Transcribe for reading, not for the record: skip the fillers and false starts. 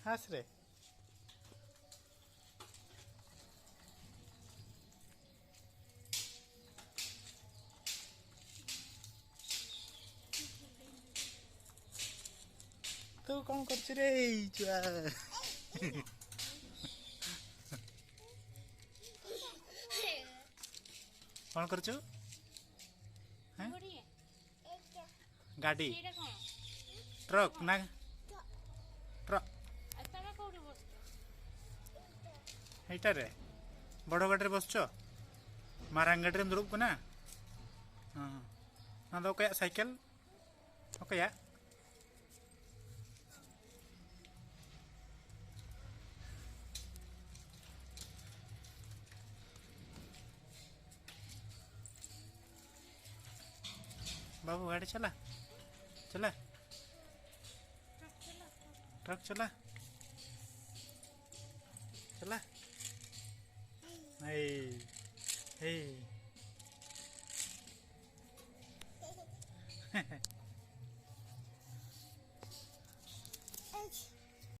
हंस रे। तू कौन कर रे छुआ? कौन कर गाड़ी ट्रक ना ट्रक एटारे बड़ गाड़ी बसच मारांग गाड़ी दुरुब को ना। हाँ ना ओके साइकिल ओके या बाबू गाड़ी चला चला ट्रक चला चला। हे हे